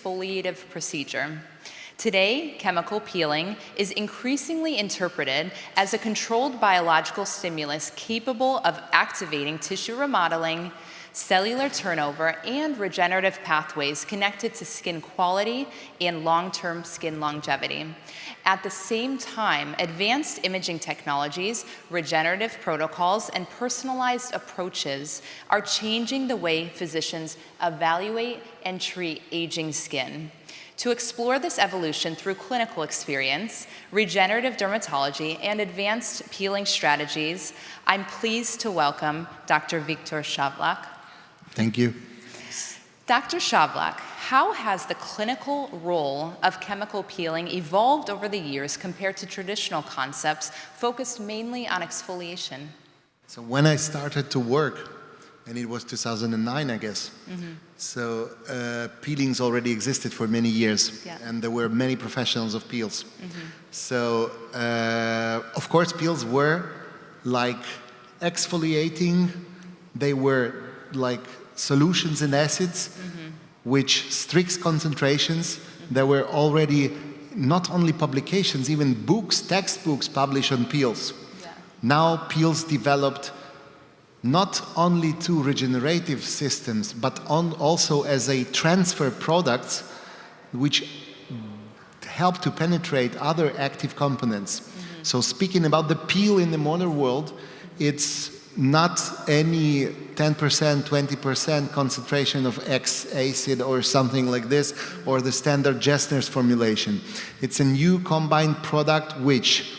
exfoliative procedure. Today, chemical peeling is increasingly interpreted as a controlled biological stimulus capable of activating tissue remodeling, cellular turnover, and regenerative pathways connected to skin quality and long-term skin longevity. At the same time, advanced imaging technologies, regenerative protocols, and personalized approaches are changing the way physicians evaluate and treat aging skin. To explore this evolution through clinical experience, regenerative dermatology, and advanced peeling strategies, I'm pleased to welcome Dr. Viktor Shavlak. Thank you. Dr. Shavlak, how has the clinical role of chemical peeling evolved over the years compared to traditional concepts focused mainly on exfoliation? So when I started to work, and it was 2009, I guess, so peelings already existed for many years, and there were many professionals of peels. So, of course, peels were like exfoliating, they were like solutions in acids, which strict concentrations. There were already not only publications, even books, textbooks published on peels. Now peels developed not only to regenerative systems, but also as a transfer products which help to penetrate other active components. So speaking about the peel in the modern world, it's not any 10%, 20% concentration of X acid or something like this, or the standard Gessner's formulation. It's a new combined product which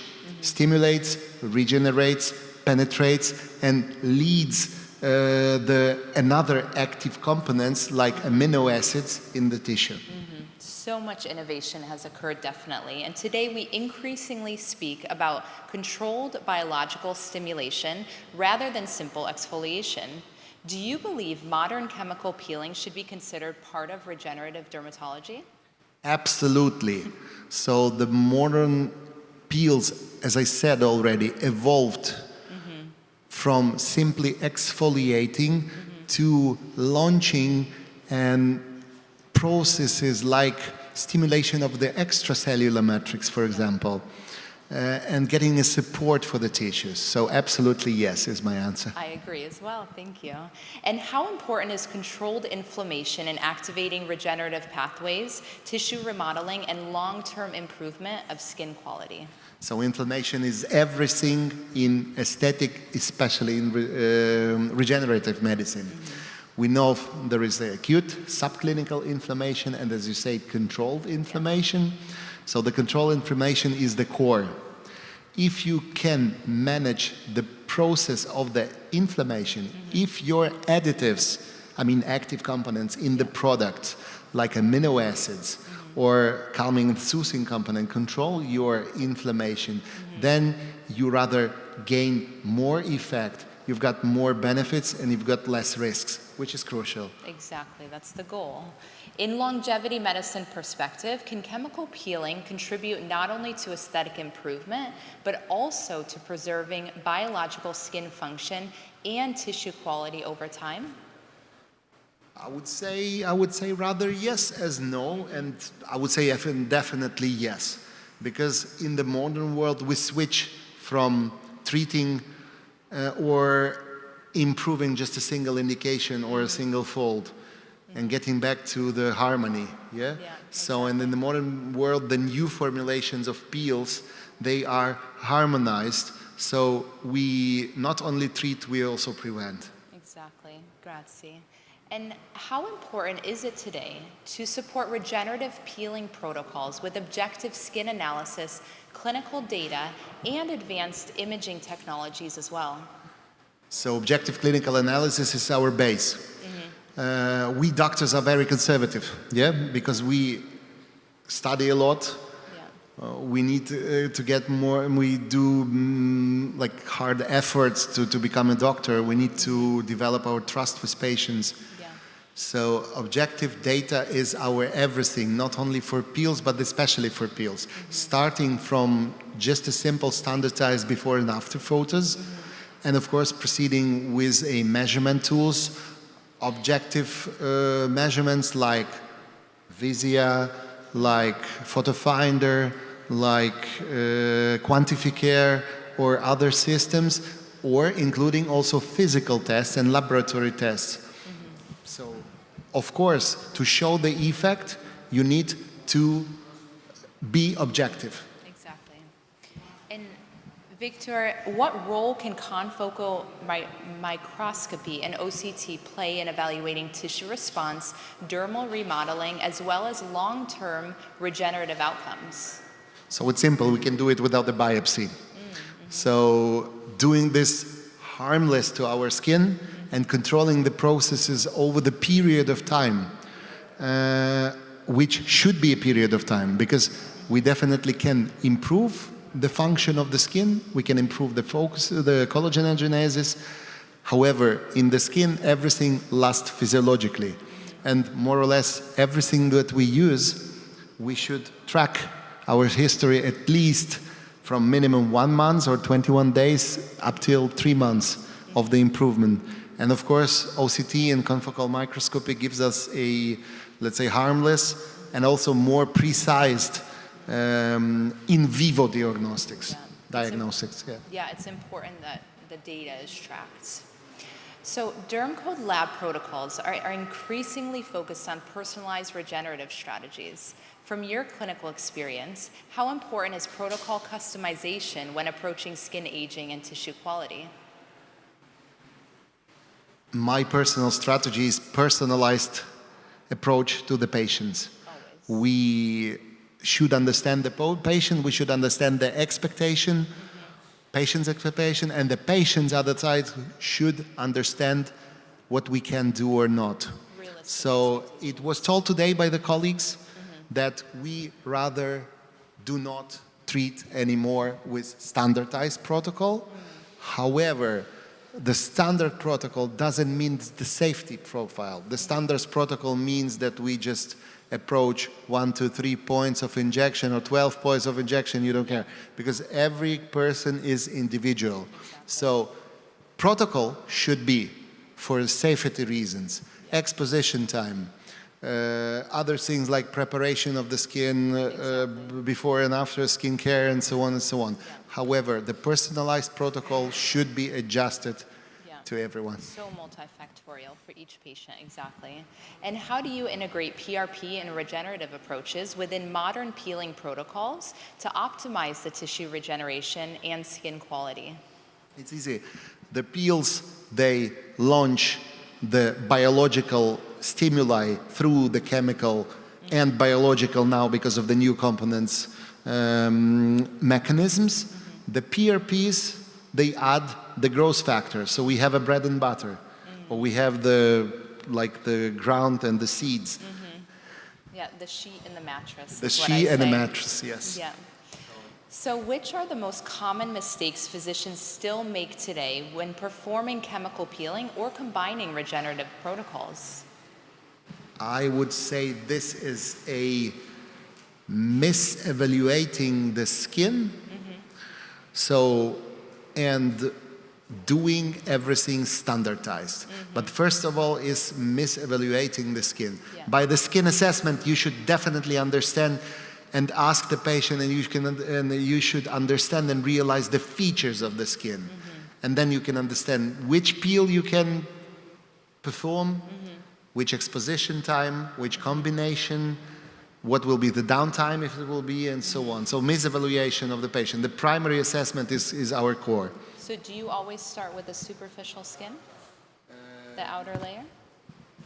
stimulates, regenerates, penetrates, and leads another active components like amino acids in the tissue. So much innovation has occurred, definitely, and today we increasingly speak about controlled biological stimulation rather than simple exfoliation. Do you believe modern chemical peeling should be considered part of regenerative dermatology? Absolutely. So the modern peels, as I said already, evolved from simply exfoliating to launching and processes like stimulation of the extracellular matrix, for example, and getting a support for the tissues. So absolutely yes is my answer. I agree as well, thank you. And how important is controlled inflammation in activating regenerative pathways, tissue remodeling, and long-term improvement of skin quality? So inflammation is everything in aesthetic, especially in regenerative medicine. We know there is the acute subclinical inflammation and, as you say, controlled inflammation. So the controlled inflammation is the core. If you can manage the process of the inflammation, if your additives, I mean active components in the product, like amino acids or calming and soothing component, control your inflammation, then you rather gain more effect, you've got more benefits, and you've got less risks, which is crucial. Exactly, that's the goal. In longevity medicine perspective, can chemical peeling contribute not only to aesthetic improvement, but also to preserving biological skin function and tissue quality over time? I would say rather yes as no, and I would say definitely yes. Because in the modern world, we switch from treating or improving just a single indication or a single fold and getting back to the harmony, So, and in the modern world, the new formulations of peels, they are harmonized, so we not only treat, we also prevent. Exactly, grazie. And how important is it today to support regenerative peeling protocols with objective skin analysis, clinical data, and advanced imaging technologies as well? So objective clinical analysis is our base. We doctors are very conservative, because we study a lot. We need to get more, and we do like hard efforts to become a doctor. We need to develop our trust with patients. So objective data is our everything, not only for peels, but especially for peels. Starting from just a simple standardized before and after photos, and of course proceeding with a measurement tools, objective measurements like Visia, like PhotoFinder, like Quantificare or other systems, or including also physical tests and laboratory tests. So, of course, to show the effect, you need to be objective. Exactly. And Victor, what role can confocal microscopy and OCT play in evaluating tissue response, dermal remodeling, as well as long-term regenerative outcomes? So it's simple, we can do it without the biopsy. So doing this harmless to our skin and controlling the processes over the period of time, which should be a period of time, because we definitely can improve the function of the skin, we can improve the focus, the collagenegenesis. However, in the skin, everything lasts physiologically. And more or less, everything that we use, we should track our history at least from minimum 1 month or 21 days up till 3 months of the improvement. And of course, OCT and confocal microscopy gives us a, let's say, harmless and also more precise in vivo diagnostics. Yeah, it's important that the data is tracked. So DermCode lab protocols are increasingly focused on personalized regenerative strategies. From your clinical experience, how important is protocol customization when approaching skin aging and tissue quality? My personal strategy is personalized approach to the patients. Always. We should understand the patient, we should understand the expectation, patient's expectation, and the patient's other side should understand what we can do or not. Realistic. So it was told today by the colleagues that we rather do not treat anymore with standardized protocol. However, the standard protocol doesn't mean the safety profile. The standards protocol means that we just approach 1 to 3 points of injection or 12 points of injection, you don't care, because every person is individual. So protocol should be for safety reasons, exposition time, other things like preparation of the skin before and after skin care and so on and so on. Yeah. However, the personalized protocol should be adjusted to everyone. So multifactorial for each patient, exactly. And how do you integrate PRP and regenerative approaches within modern peeling protocols to optimize the tissue regeneration and skin quality? It's easy. The peels, they launch the biological stimuli through the chemical and biological now because of the new components mechanisms. The PRPs, they add the growth factor. So we have a bread and butter, or we have the ground and the seeds. Yeah, the sheet and the mattress. The sheet and the mattress, yes. Yeah. So which are the most common mistakes physicians still make today when performing chemical peeling or combining regenerative protocols? I would say this is a misevaluating the skin. So, and doing everything standardized. But first of all is misevaluating the skin. Yeah. By the skin assessment, you should definitely understand and ask the patient, and you should understand and realize the features of the skin. And then you can understand which peel you can perform, which exposition time, which combination, what will be the downtime if it will be, and so on. So misevaluation of the patient. The primary assessment is our core. So do you always start with the superficial skin? The outer layer?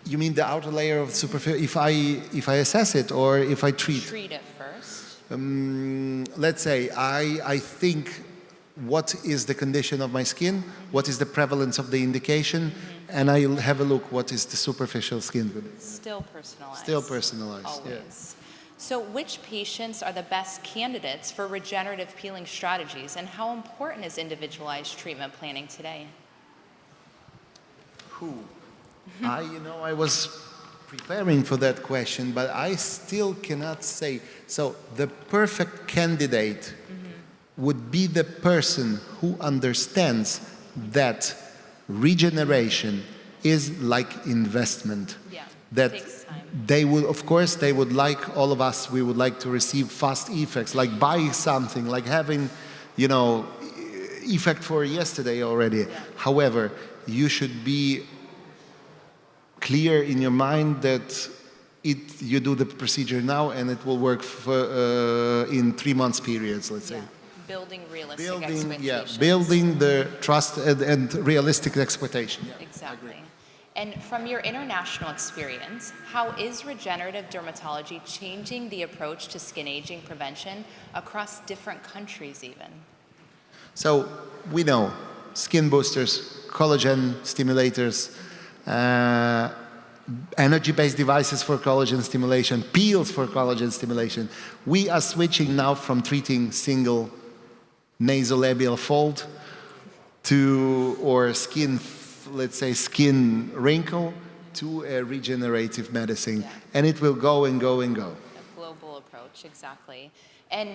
You mean the outer layer of superficial, if I assess it or if I treat? Treat it first. Let's say I think what is the condition of my skin, what is the prevalence of the indication, and I'll have a look what is the superficial skin. Still personalized. Still personalized, Always. yeah. So which patients are the best candidates for regenerative peeling strategies, and how important is individualized treatment planning today? I was preparing for that question, but I still cannot say. So the perfect candidate would be the person who understands that regeneration is like investment. Yeah. that Takes time. they will, of course, they would like, all of us, we would like to receive fast effects, like buying something, like having, you know, effect for yesterday already. Yeah. However, you should be clear in your mind that you do the procedure now and it will work for, in 3 months periods, let's say. Yeah. Building realistic expectations. Building the trust and realistic expectation. Yeah, Exactly. And from your international experience, how is regenerative dermatology changing the approach to skin aging prevention across different countries even? So we know skin boosters, collagen stimulators, energy-based devices for collagen stimulation, peels for collagen stimulation. We are switching now from treating single nasolabial fold to, or skin, let's say skin wrinkle, to a regenerative medicine. Yeah. And it will go and go and go. A global approach, exactly. And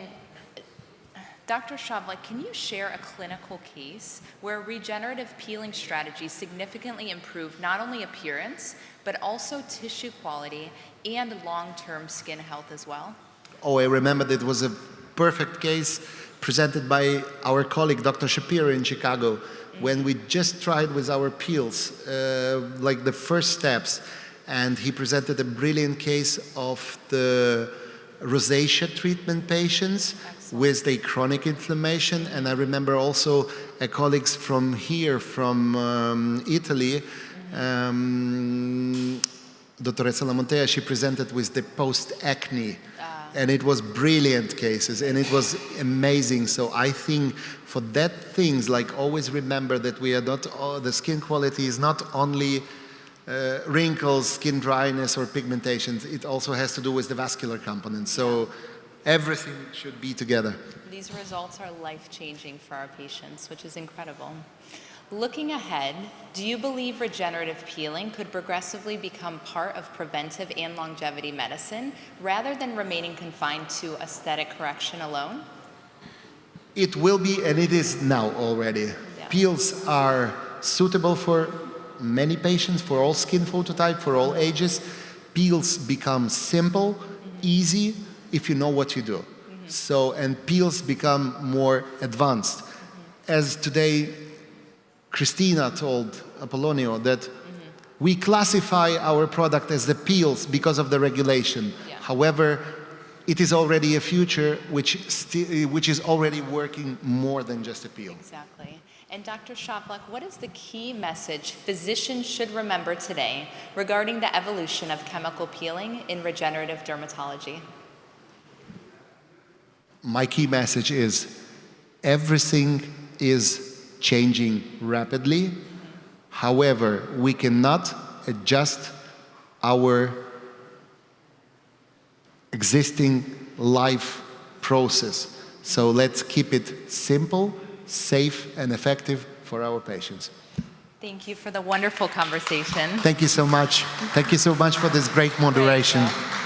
Dr. Shavlik, can you share a clinical case where regenerative peeling strategies significantly improve not only appearance, but also tissue quality and long-term skin health as well? Oh, I remember that was a perfect case presented by our colleague, Dr. Shapiro in Chicago, when we just tried with our peels, like the first steps, and he presented a brilliant case of the rosacea treatment patients with the chronic inflammation. And I remember also a colleagues from here, from Italy, Dottoressa Lamontea, she presented with the post-acne. And it was brilliant cases, and it was amazing. So I think for that things, like always remember that we are not, the skin quality is not only wrinkles, skin dryness, or pigmentations. It also has to do with the vascular component. So everything should be together. These results are life-changing for our patients, which is incredible. Looking ahead, do you believe regenerative peeling could progressively become part of preventive and longevity medicine rather than remaining confined to aesthetic correction alone? It will be, and it is now already. Yeah. Peels are suitable for many patients, for all skin phototype, for all ages. Peels become simple, easy, if you know what you do. So, and peels become more advanced. As today, Christina told Apollonio that we classify our product as the peels because of the regulation. Yeah. However, it is already a future which is already working more than just a peel. Exactly. And Dr. Shavlik, what is the key message physicians should remember today regarding the evolution of chemical peeling in regenerative dermatology? My key message is everything is changing rapidly. However, we cannot adjust our existing life process. So let's keep it simple, safe, and effective for our patients. Thank you for the wonderful conversation. Thank you so much. Thank you so much for this great moderation. Thank you.